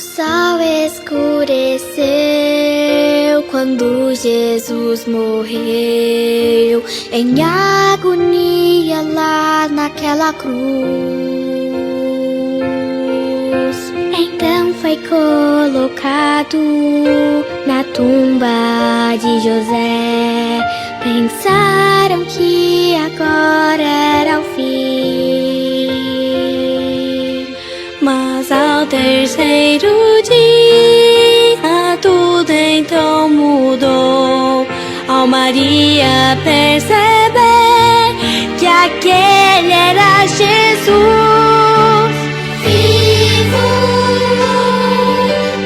sol escureceu quando Jesus morreu em agonia lá naquela cruz. Então foi colocado na tumba de José. Pensaram que agora era o fim, mas ao terceiro dia tudo então mudou. Ao Maria perceber que aquele era Jesus vivo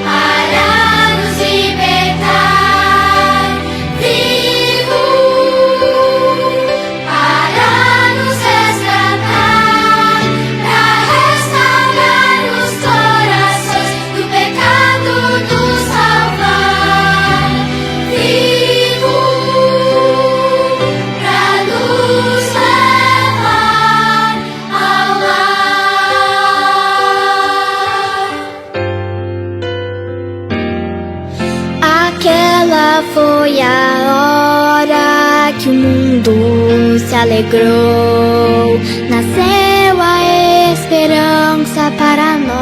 para nos libertar, vivo para nos resgatar, para restaurar os corações, do pecado nos salvar, vivo para nos levar ao lar. Aquela foi a hora que o mundo se alegrou. Nasceu a esperança para nós.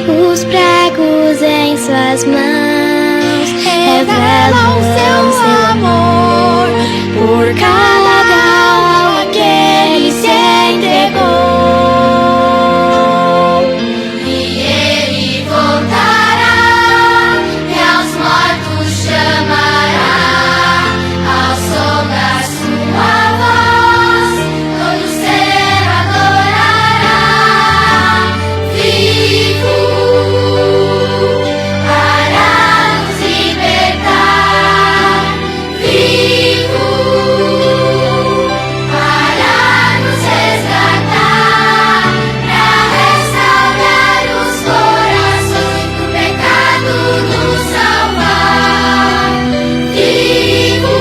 Os pregos em suas mãos revelam seu amor por cada alma que ele se entregou. E ele voltará e aos mortos chamará, ao som da sua voz todo ser adorará, vivo para nos libertar, vivo para nos resgatar, para restaurar os corações, do pecado nos salvar, vivo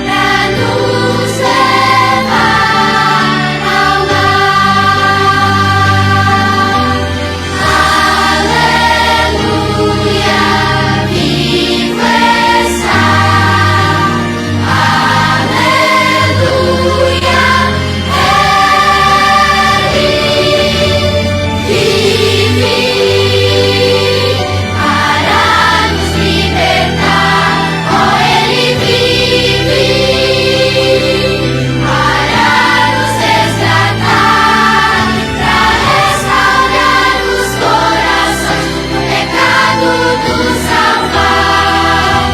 para nos levar ao lar. Aleluia, vivo está. Aleluia, ele vive para nos libertar. Oh, ele vive para nos resgatar, para restaurar os corações, do pecado nos salvar,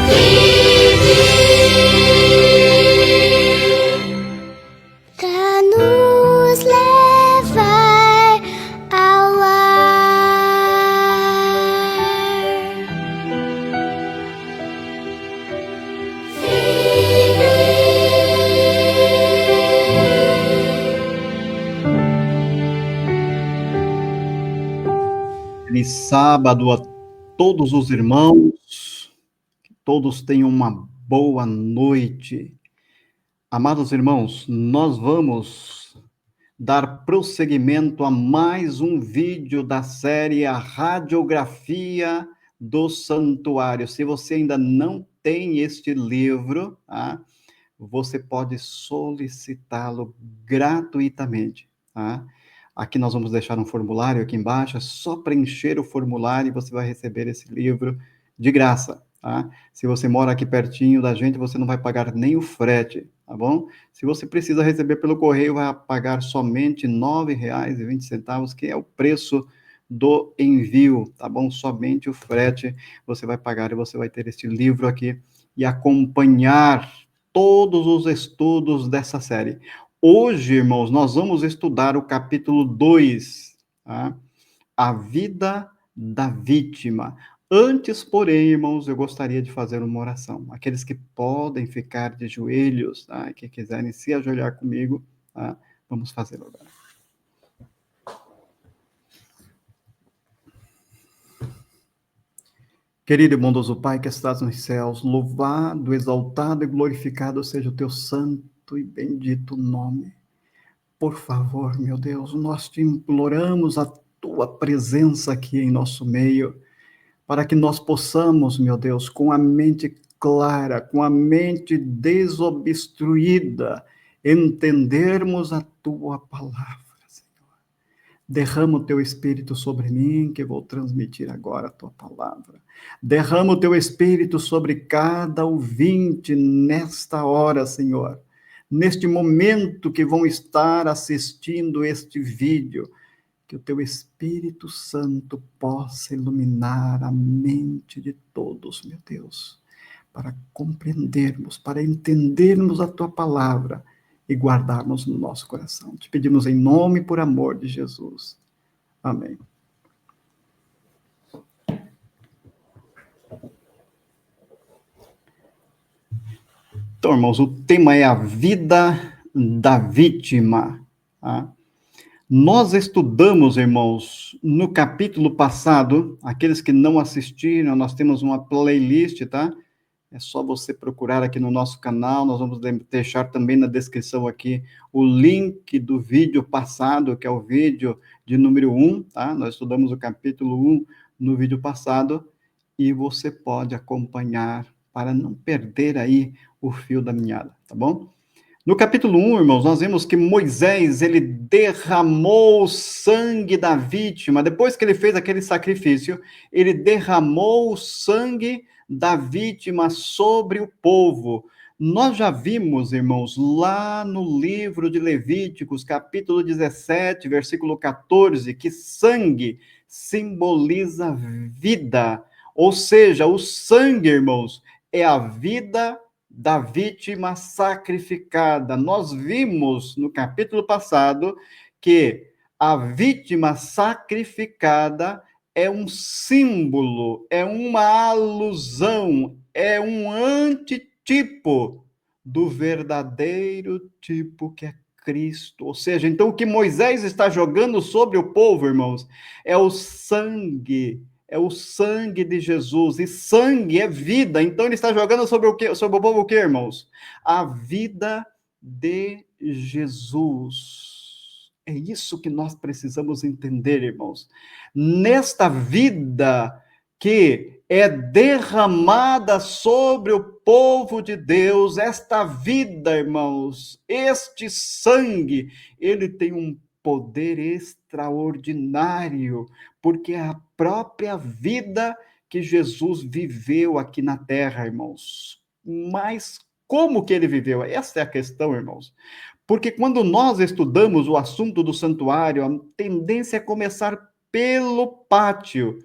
vive para nos levar ao Feliz sábado a todos os irmãos, que todos tenham uma boa noite. Amados irmãos, nós vamos dar prosseguimento a mais um vídeo da série A Radiografia do Santuário. Se você ainda não tem este livro, tá? Você pode solicitá-lo gratuitamente, tá? Aqui nós vamos deixar um formulário aqui embaixo, é só preencher o formulário e você vai receber esse livro de graça, tá? Se você mora aqui pertinho da gente, você não vai pagar nem o frete, tá bom? Se você precisa receber pelo correio, vai pagar somente R$ 9,20, que é o preço do envio, tá bom? Somente o frete você vai pagar e você vai ter este livro aqui e acompanhar todos os estudos dessa série. Hoje, irmãos, nós vamos estudar o capítulo 2, tá? A vida da vítima. Antes, porém, irmãos, eu gostaria de fazer uma oração. Aqueles que podem ficar de joelhos, tá? Que quiserem se ajoelhar comigo, tá? Vamos fazer agora. Querido e bondoso Pai que estás nos céus, louvado, exaltado e glorificado seja o teu santo e bendito nome. Por favor, meu Deus, nós te imploramos a tua presença aqui em nosso meio, para que nós possamos, meu Deus, com a mente clara, com a mente desobstruída, entendermos a tua palavra. Derrama o teu Espírito sobre mim, que eu vou transmitir agora a tua palavra. Derrama o teu Espírito sobre cada ouvinte nesta hora, Senhor. Neste momento que vão estar assistindo este vídeo, que o teu Espírito Santo possa iluminar a mente de todos, meu Deus, para compreendermos, para entendermos a tua palavra e guardarmos no nosso coração. Te pedimos em nome e por amor de Jesus. Amém. Então, irmãos, o tema é a vida da vítima. Tá? Nós estudamos, irmãos, no capítulo passado, aqueles que não assistiram, nós temos uma playlist, tá? É só você procurar aqui no nosso canal, nós vamos deixar também na descrição aqui o link do vídeo passado, que é o vídeo de número 1, tá? Nós estudamos o capítulo 1 no vídeo passado, e você pode acompanhar para não perder aí o fio da meada, tá bom? No capítulo 1, irmãos, nós vemos que Moisés, ele derramou o sangue da vítima. Depois que ele fez aquele sacrifício, ele derramou o sangue da vítima sobre o povo. Nós já vimos, irmãos, lá no livro de Levíticos, capítulo 17, versículo 14, que sangue simboliza vida. Ou seja, o sangue, irmãos, é a vida da vítima sacrificada. Nós vimos no capítulo passado que a vítima sacrificada é um símbolo, é uma alusão, é um antitipo do verdadeiro tipo que é Cristo. Ou seja, então o que Moisés está jogando sobre o povo, irmãos, é o sangue. É o sangue de Jesus, e sangue é vida. Então ele está jogando sobre o quê? Sobre o povo o quê, irmãos? A vida de Jesus. É isso que nós precisamos entender, irmãos. Nesta vida que é derramada sobre o povo de Deus, esta vida, irmãos, este sangue, ele tem um poder extraordinário, porque é a própria vida que Jesus viveu aqui na terra, irmãos. Mas como que ele viveu? Essa é a questão, irmãos. Porque quando nós estudamos o assunto do santuário, a tendência é começar pelo pátio,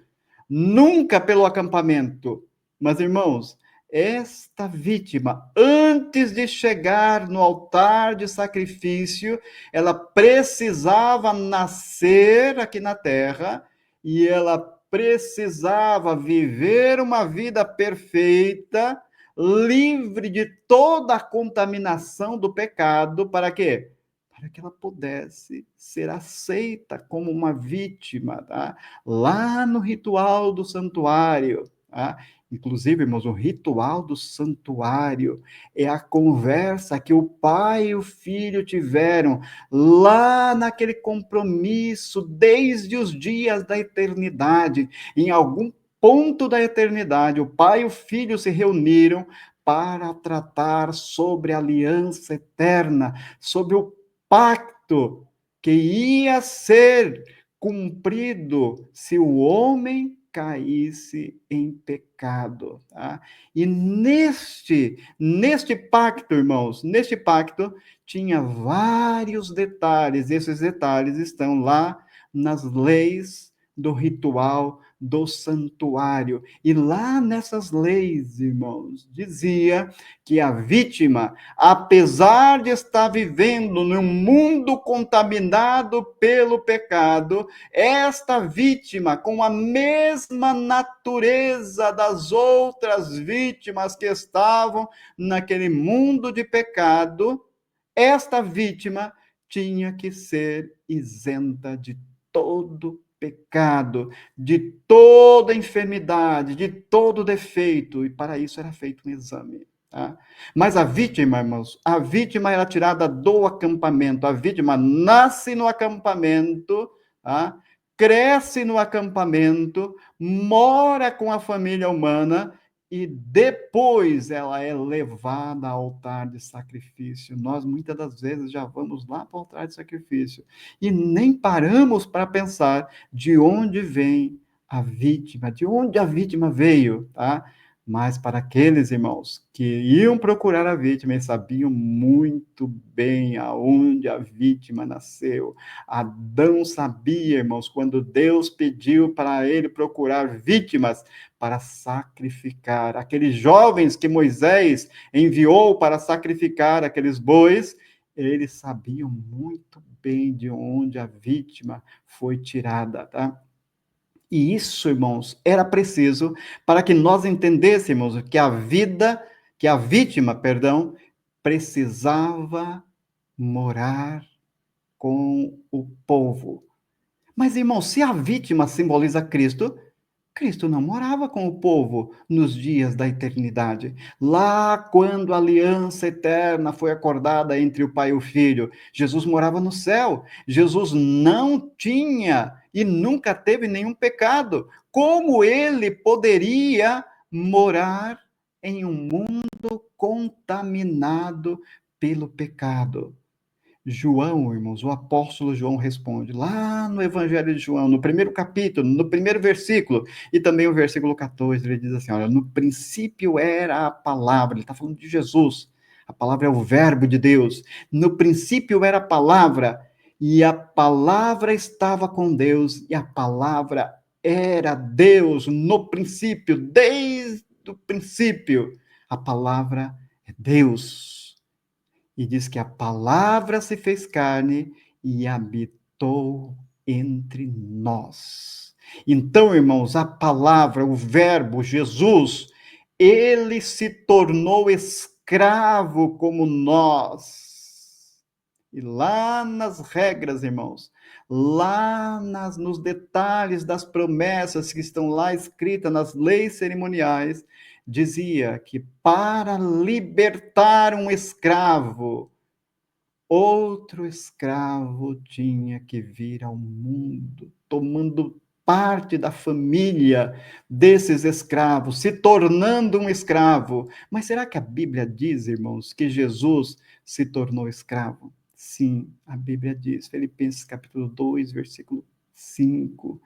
nunca pelo acampamento. Mas, irmãos, esta vítima, antes de chegar no altar de sacrifício, ela precisava nascer aqui na terra e ela precisava viver uma vida perfeita, livre de toda a contaminação do pecado, para quê? Para que ela pudesse ser aceita como uma vítima, tá? Lá no ritual do santuário, tá? Inclusive, irmãos, o ritual do santuário é a conversa que o pai e o filho tiveram lá naquele compromisso desde os dias da eternidade. Em algum ponto da eternidade, o pai e o filho se reuniram para tratar sobre a aliança eterna, sobre o pacto que ia ser cumprido se o homem caísse em pecado. Tá? E neste pacto, irmãos, neste pacto tinha vários detalhes. Esses detalhes estão lá nas leis do ritual do santuário. E lá nessas leis, irmãos, dizia que a vítima, apesar de estar vivendo num mundo contaminado pelo pecado, esta vítima, com a mesma natureza das outras vítimas que estavam naquele mundo de pecado, esta vítima tinha que ser isenta de todo pecado, de toda enfermidade, de todo defeito, e para isso era feito um exame. Tá? Mas a vítima, irmãos, a vítima era tirada do acampamento. A vítima nasce no acampamento, tá? Cresce no acampamento, mora com a família humana e depois ela é levada ao altar de sacrifício. Nós muitas das vezes já vamos lá para o altar de sacrifício e nem paramos para pensar de onde vem a vítima, de onde a vítima veio, tá? Mas para aqueles irmãos que iam procurar a vítima, eles sabiam muito bem aonde a vítima nasceu. Adão sabia, irmãos, quando Deus pediu para ele procurar vítimas para sacrificar. Aqueles jovens que Moisés enviou para sacrificar aqueles bois, eles sabiam muito bem de onde a vítima foi tirada, tá? E isso, irmãos, era preciso para que nós entendêssemos que que a vítima, perdão, precisava morar com o povo. Mas, irmãos, se a vítima simboliza Cristo, Cristo não morava com o povo nos dias da eternidade. Lá, quando a aliança eterna foi acordada entre o Pai e o Filho, Jesus morava no céu. Jesus não tinha e nunca teve nenhum pecado. Como ele poderia morar em um mundo contaminado pelo pecado? João, irmãos, o apóstolo João responde, lá no Evangelho de João, no primeiro capítulo, no primeiro versículo, e também o versículo 14, ele diz assim, olha, no princípio era a palavra, ele está falando de Jesus, a palavra é o verbo de Deus, no princípio era a palavra, e a palavra estava com Deus, e a palavra era Deus, no princípio, desde o princípio, a palavra é Deus. E diz que a palavra se fez carne e habitou entre nós. Então, irmãos, a palavra, o verbo, Jesus, ele se tornou escravo como nós. E lá nas regras, irmãos, nos detalhes das promessas que estão lá escritas nas leis cerimoniais, dizia que para libertar um escravo, outro escravo tinha que vir ao mundo, tomando parte da família desses escravos, se tornando um escravo. Mas será que a Bíblia diz, irmãos, que Jesus se tornou escravo? Sim, a Bíblia diz, Filipenses capítulo 2, versículo 5.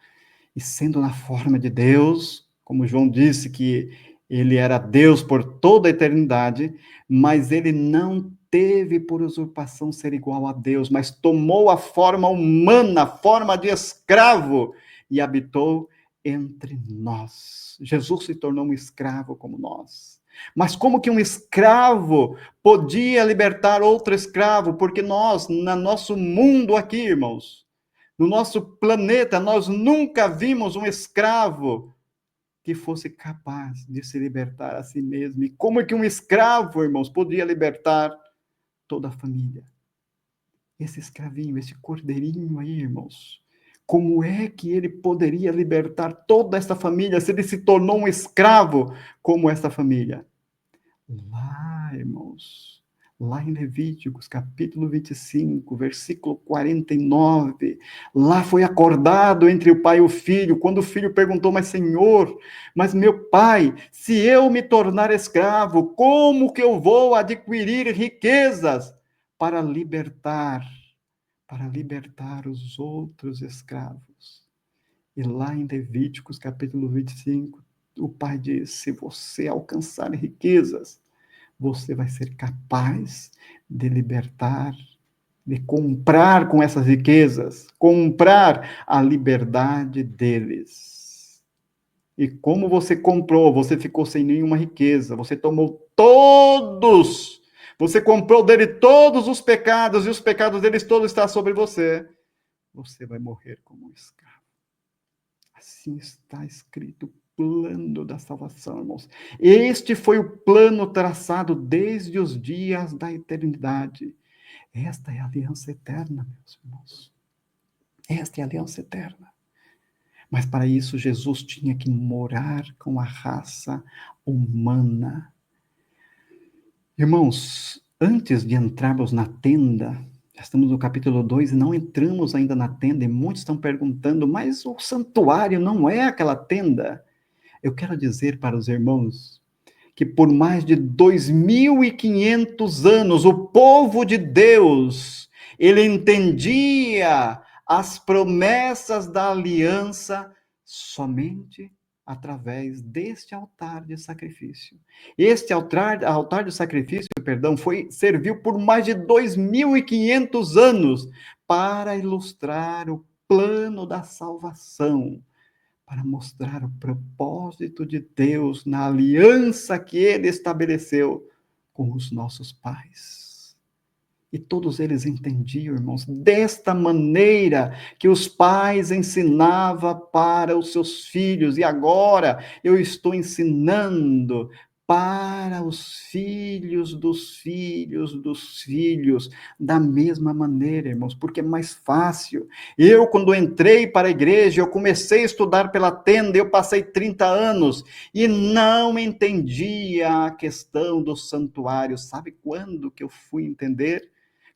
E sendo na forma de Deus, como João disse que ele era Deus por toda a eternidade, mas ele não teve por usurpação ser igual a Deus, mas tomou a forma humana, a forma de escravo, e habitou entre nós. Jesus se tornou um escravo como nós. Mas como que um escravo podia libertar outro escravo? Porque nós, no nosso mundo aqui, irmãos, no nosso planeta, nós nunca vimos um escravo que fosse capaz de se libertar a si mesmo. E como é que um escravo, irmãos, podia libertar toda a família? Esse escravinho, esse cordeirinho aí, irmãos, como é que ele poderia libertar toda esta família se ele se tornou um escravo como esta família? Lá, irmãos, lá em Levíticos, capítulo 25, versículo 49, lá foi acordado entre o pai e o filho, quando o filho perguntou, mas Senhor, mas meu pai, se eu me tornar escravo, como que eu vou adquirir riquezas para libertar os outros escravos? E lá em Levíticos, capítulo 25, o pai diz, se você alcançar riquezas, você vai ser capaz de libertar, de comprar com essas riquezas, comprar a liberdade deles. E como você comprou, você ficou sem nenhuma riqueza, você tomou todos, você comprou dele todos os pecados, e os pecados deles todos estão sobre você. Você vai morrer como um escravo. Assim está escrito plano da salvação, irmãos. Este foi o plano traçado desde os dias da eternidade. Esta é a aliança eterna, meus irmãos. Esta é a aliança eterna. Mas para isso, Jesus tinha que morar com a raça humana. Irmãos, antes de entrarmos na tenda, já estamos no capítulo 2 e não entramos ainda na tenda, e muitos estão perguntando, mas o santuário não é aquela tenda? Eu quero dizer para os irmãos que por mais de 2.500 anos, o povo de Deus, ele entendia as promessas da aliança somente através deste altar de sacrifício. Este altar de sacrifício, perdão, serviu por mais de 2.500 anos para ilustrar o plano da salvação, para mostrar o propósito de Deus na aliança que ele estabeleceu com os nossos pais. E todos eles entendiam, irmãos, desta maneira que os pais ensinavam para os seus filhos, e agora eu estou ensinando para os filhos dos filhos, da mesma maneira, irmãos, porque é mais fácil. Eu, quando entrei para a igreja, eu comecei a estudar pela tenda, eu passei 30 anos e não entendia a questão do santuário. Sabe quando que eu fui entender?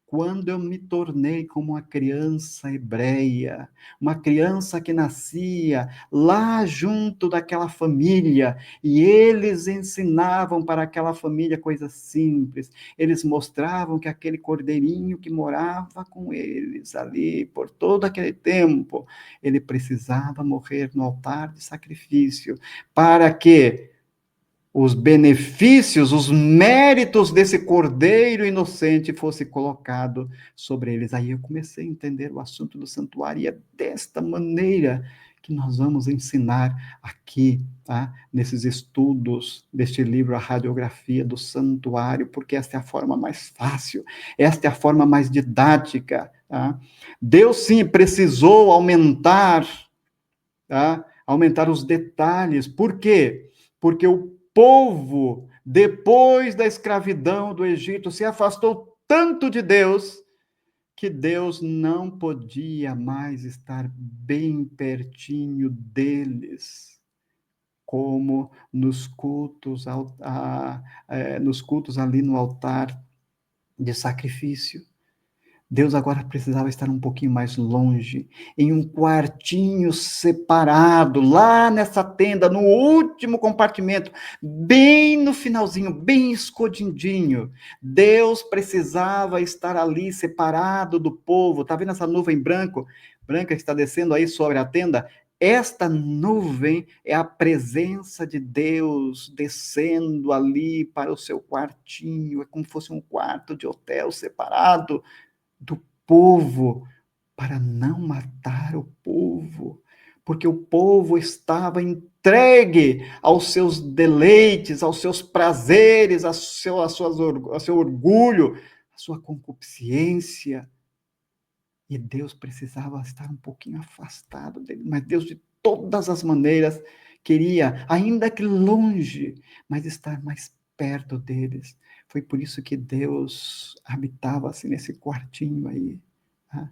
Quando eu me tornei como uma criança hebreia, uma criança que nascia lá junto daquela família, e eles ensinavam para aquela família coisas simples, eles mostravam que aquele cordeirinho que morava com eles ali por todo aquele tempo, ele precisava morrer no altar de sacrifício, para que os benefícios, os méritos desse cordeiro inocente fosse colocado sobre eles. Aí eu comecei a entender o assunto do santuário, e é desta maneira que nós vamos ensinar aqui, tá? Nesses estudos deste livro, a radiografia do santuário, porque esta é a forma mais fácil, esta é a forma mais didática, tá? Deus sim precisou aumentar, tá? Aumentar os detalhes. Por quê? Porque o povo, depois da escravidão do Egito, se afastou tanto de Deus que Deus não podia mais estar bem pertinho deles, como nos cultos ali no altar de sacrifício. Deus agora precisava estar um pouquinho mais longe, em um quartinho separado, lá nessa tenda, no último compartimento, bem no finalzinho, bem escondidinho. Deus precisava estar ali separado do povo. Está vendo essa nuvem branca que está descendo aí sobre a tenda? Esta nuvem é a presença de Deus descendo ali para o seu quartinho, é como se fosse um quarto de hotel separado do povo, para não matar o povo, porque o povo estava entregue aos seus deleites, aos seus prazeres, ao seu orgulho, à sua concupiscência, e Deus precisava estar um pouquinho afastado dele, mas Deus de todas as maneiras queria, ainda que longe, mas estar mais perto deles. Foi por isso que Deus habitava assim nesse quartinho aí. Tá?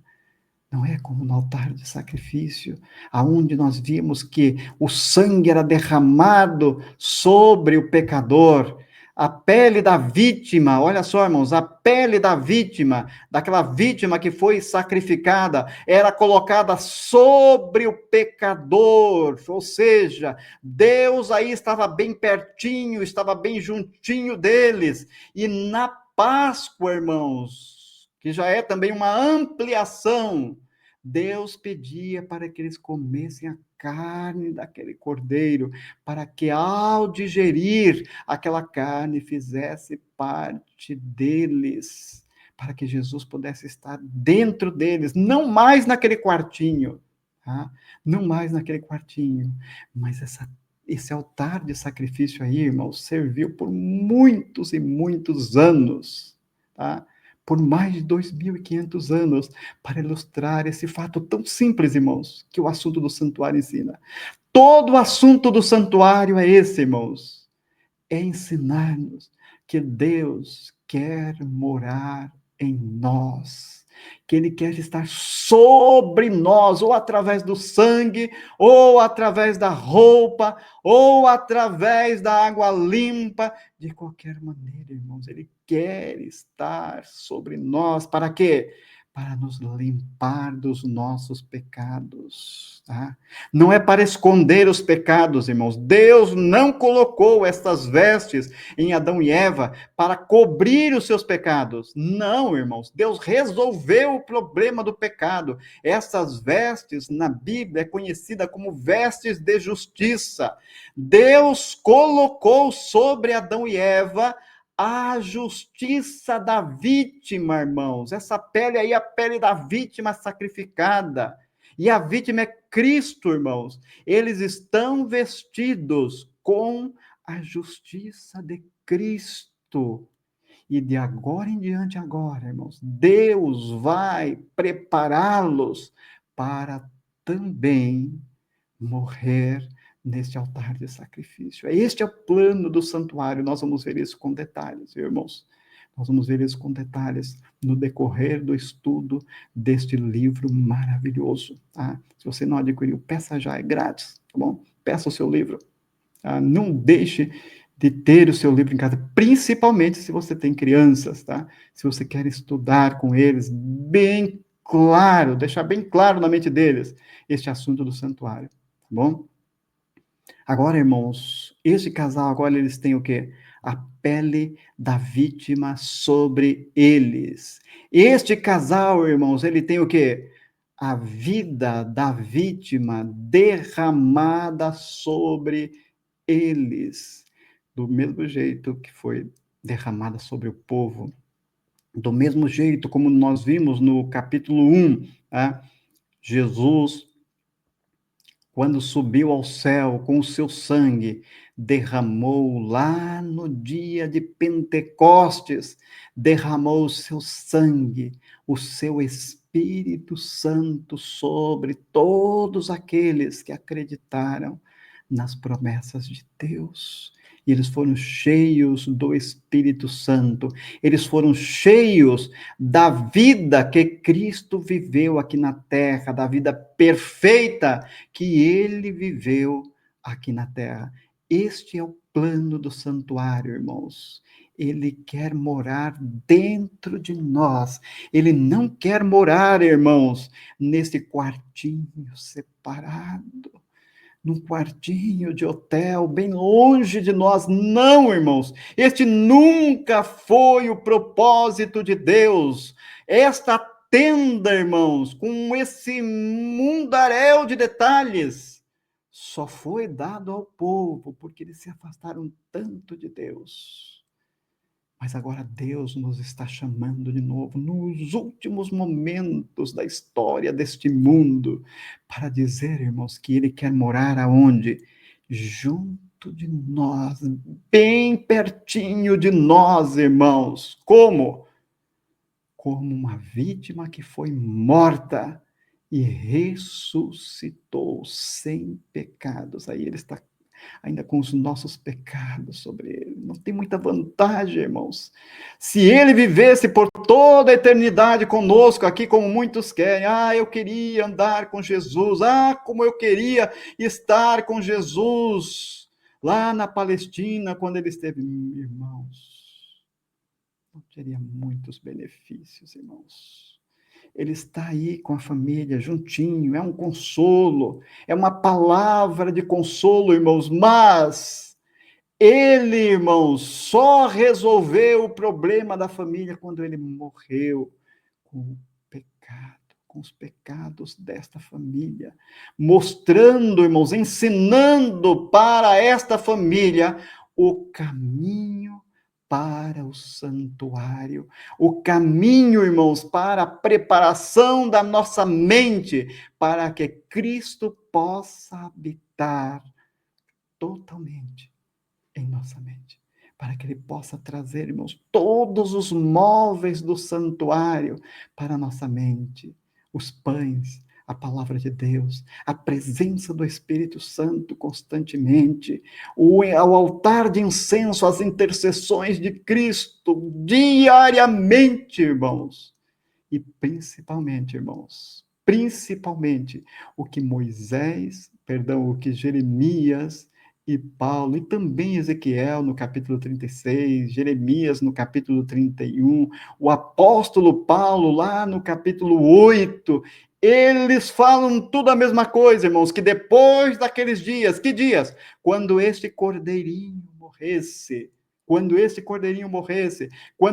Não é como no altar de sacrifício, aonde nós vimos que o sangue era derramado sobre o pecador, a pele da vítima, olha só, irmãos, a pele da vítima, daquela vítima que foi sacrificada, era colocada sobre o pecador, ou seja, Deus aí estava bem pertinho, estava bem juntinho deles, e na Páscoa, irmãos, que já é também uma ampliação, Deus pedia para que eles comessem a carne daquele cordeiro, para que ao digerir aquela carne fizesse parte deles, para que Jesus pudesse estar dentro deles, não mais naquele quartinho, tá? Não mais naquele quartinho, mas esse altar de sacrifício aí, irmãos, serviu por muitos e muitos anos, tá? Por mais de 2.500 anos, para ilustrar esse fato tão simples, irmãos, que o assunto do santuário ensina. Todo o assunto do santuário é esse, irmãos, é ensinar-nos que Deus quer morar em nós. que Ele quer estar sobre nós, ou através do sangue, ou através da roupa, ou através da água limpa, de qualquer maneira, irmãos, Ele quer estar sobre nós, para quê? Para nos limpar dos nossos pecados, tá? Não é para esconder os pecados, irmãos. Deus não colocou estas vestes em Adão e Eva para cobrir os seus pecados. Não, irmãos. Deus resolveu o problema do pecado. Essas vestes na Bíblia é conhecida como vestes de justiça. Deus colocou sobre Adão e Eva a justiça da vítima, irmãos. Essa pele aí é a pele da vítima sacrificada. E a vítima é Cristo, irmãos. Eles estão vestidos com a justiça de Cristo. E de agora em diante, agora, irmãos, Deus vai prepará-los para também morrer neste altar de sacrifício. Este é o plano do santuário. Nós vamos ver isso com detalhes, irmãos. Nós vamos ver isso com detalhes no decorrer do estudo deste livro maravilhoso. Tá? Se você não adquiriu, peça já, é grátis, tá bom? Peça o seu livro. Tá? Não deixe de ter o seu livro em casa, principalmente se você tem crianças, tá? Se você quer estudar com eles, bem claro, deixar bem claro na mente deles este assunto do santuário, tá bom? Agora, irmãos, este casal, agora eles têm o quê? A pele da vítima sobre eles. Este casal, irmãos, ele tem o quê? A vida da vítima derramada sobre eles. Do mesmo jeito que foi derramada sobre o povo. Do mesmo jeito como nós vimos no capítulo 1, tá? Jesus, quando subiu ao céu com o seu sangue, derramou lá no dia de Pentecostes, derramou o seu sangue, o seu Espírito Santo sobre todos aqueles que acreditaram nas promessas de Deus. E eles foram cheios do Espírito Santo, eles foram cheios da vida que Cristo viveu aqui na terra, da vida perfeita que ele viveu aqui na terra. Este é o plano do santuário, irmãos. Ele quer morar dentro de nós. Ele não quer morar, irmãos, nesse quartinho separado, num quartinho de hotel, bem longe de nós. Não, irmãos. Este nunca foi o propósito de Deus. Esta tenda, irmãos, com esse mundaréu de detalhes, só foi dado ao povo porque eles se afastaram tanto de Deus. Mas agora Deus nos está chamando de novo, nos últimos momentos da história deste mundo, para dizer, irmãos, que Ele quer morar aonde? Junto de nós, bem pertinho de nós, irmãos. Como? Como uma vítima que foi morta e ressuscitou sem pecados. Aí Ele está ainda com os nossos pecados sobre ele. Não tem muita vantagem, irmãos. Se ele vivesse por toda a eternidade conosco aqui, como muitos querem, eu queria andar com Jesus, como eu queria estar com Jesus lá na Palestina, quando ele esteve, irmãos, não teria muitos benefícios, irmãos. Ele está aí com a família, juntinho, é um consolo, é uma palavra de consolo, irmãos, mas ele, irmãos, só resolveu o problema da família quando ele morreu com o pecado, com os pecados desta família, mostrando, irmãos, ensinando para esta família o caminho para o santuário, o caminho, irmãos, para a preparação da nossa mente, para que Cristo possa habitar totalmente em nossa mente, para que Ele possa trazer, irmãos, todos os móveis do santuário para a nossa mente, os pães, a palavra de Deus, a presença do Espírito Santo constantemente, o altar de incenso, as intercessões de Cristo diariamente, irmãos. E principalmente, irmãos, principalmente o que o que Jeremias e Paulo, e também Ezequiel no capítulo 36, Jeremias no capítulo 31, o apóstolo Paulo lá no capítulo 8, eles falam tudo a mesma coisa, irmãos, que depois daqueles dias, que dias? Quando este cordeirinho morresse, quando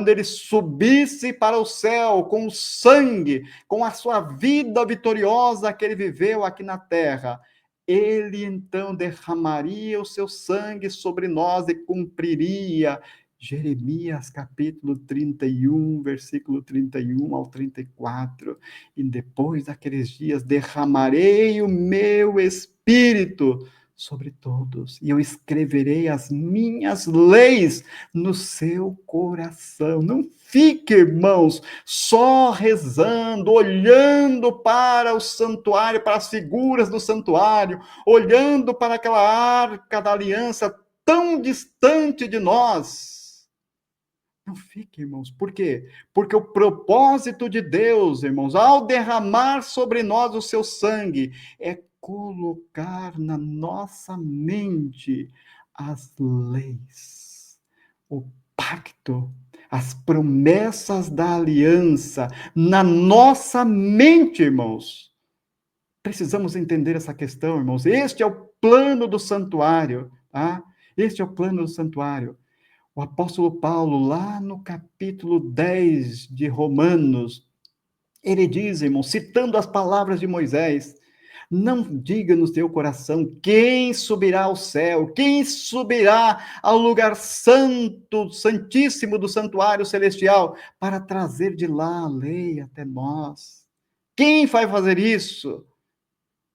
ele subisse para o céu com o sangue, com a sua vida vitoriosa que ele viveu aqui na terra, ele então derramaria o seu sangue sobre nós e cumpriria Jeremias capítulo 31, versículo 31 ao 34. E depois daqueles dias derramarei o meu espírito sobre todos, e eu escreverei as minhas leis no seu coração. Não fique, irmãos, só rezando, olhando para o santuário, para as figuras do santuário, olhando para aquela arca da aliança tão distante de nós. Não fique, irmãos. Por quê? Porque o propósito de Deus, irmãos, ao derramar sobre nós o seu sangue, é colocar na nossa mente as leis, o pacto, as promessas da aliança na nossa mente, irmãos. Precisamos entender essa questão, irmãos. Este é o plano do santuário, tá? Este é o plano do santuário. O apóstolo Paulo, lá no capítulo 10 de Romanos, ele diz, irmão, citando as palavras de Moisés: não diga no teu coração quem subirá ao céu, quem subirá ao lugar santo, santíssimo do santuário celestial, para trazer de lá a lei até nós. Quem vai fazer isso?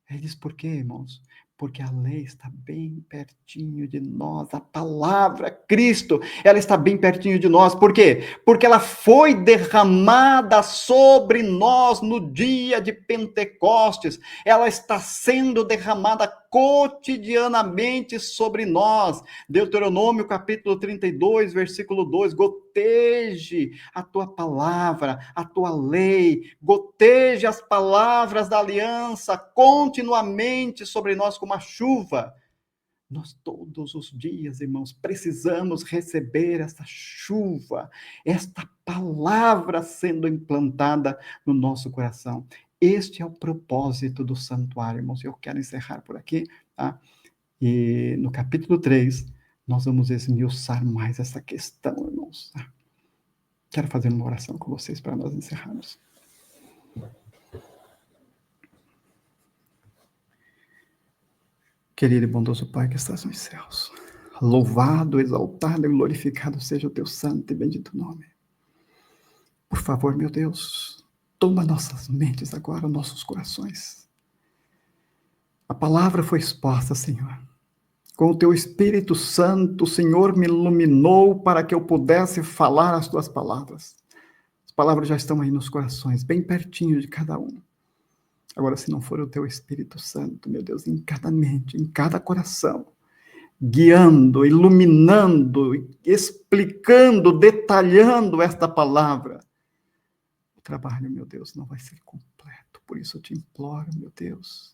Ele diz, por quê, irmãos? Porque a lei está bem pertinho de nós, a palavra Cristo, ela está bem pertinho de nós. Por quê? Porque ela foi derramada sobre nós no dia de Pentecostes, ela está sendo derramada cotidianamente sobre nós. Deuteronômio capítulo 32, versículo 2, goteje a tua palavra, a tua lei, goteje as palavras da aliança continuamente sobre nós como a chuva. Nós todos os dias, irmãos, precisamos receber essa chuva, esta palavra sendo implantada no nosso coração. Este é o propósito do santuário, irmãos. Eu quero encerrar por aqui, tá? E no capítulo 3, nós vamos esmiuçar mais essa questão, irmãos. Tá? Quero fazer uma oração com vocês para nós encerrarmos. Querido e bondoso Pai que estás nos céus, louvado, exaltado e glorificado seja o teu santo e bendito nome. Por favor, meu Deus, toma nossas mentes agora, nossos corações. A palavra foi exposta, Senhor. Com o teu Espírito Santo, o Senhor me iluminou para que eu pudesse falar as tuas palavras. As palavras já estão aí nos corações, bem pertinho de cada um. Agora, se não for o teu Espírito Santo, meu Deus, em cada mente, em cada coração, guiando, iluminando, explicando, detalhando esta palavra, o trabalho, meu Deus, não vai ser completo. Por isso eu te imploro, meu Deus,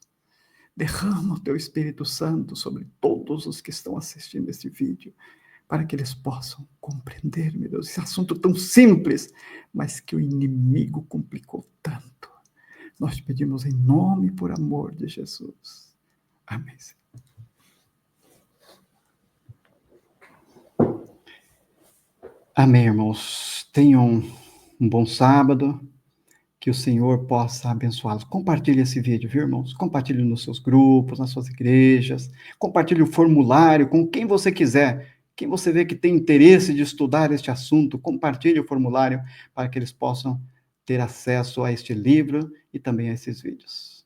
derrama o teu Espírito Santo sobre todos os que estão assistindo este vídeo, para que eles possam compreender, meu Deus, esse assunto tão simples, mas que o inimigo complicou tanto. Nós te pedimos em nome e por amor de Jesus. Amém. Amém, irmãos. Tenham um bom sábado. Que o Senhor possa abençoá-los. Compartilhe esse vídeo, viu, irmãos? Compartilhe nos seus grupos, nas suas igrejas. Compartilhe o formulário com quem você quiser. Quem você vê que tem interesse de estudar este assunto, compartilhe o formulário para que eles possam ter acesso a este livro e também a esses vídeos.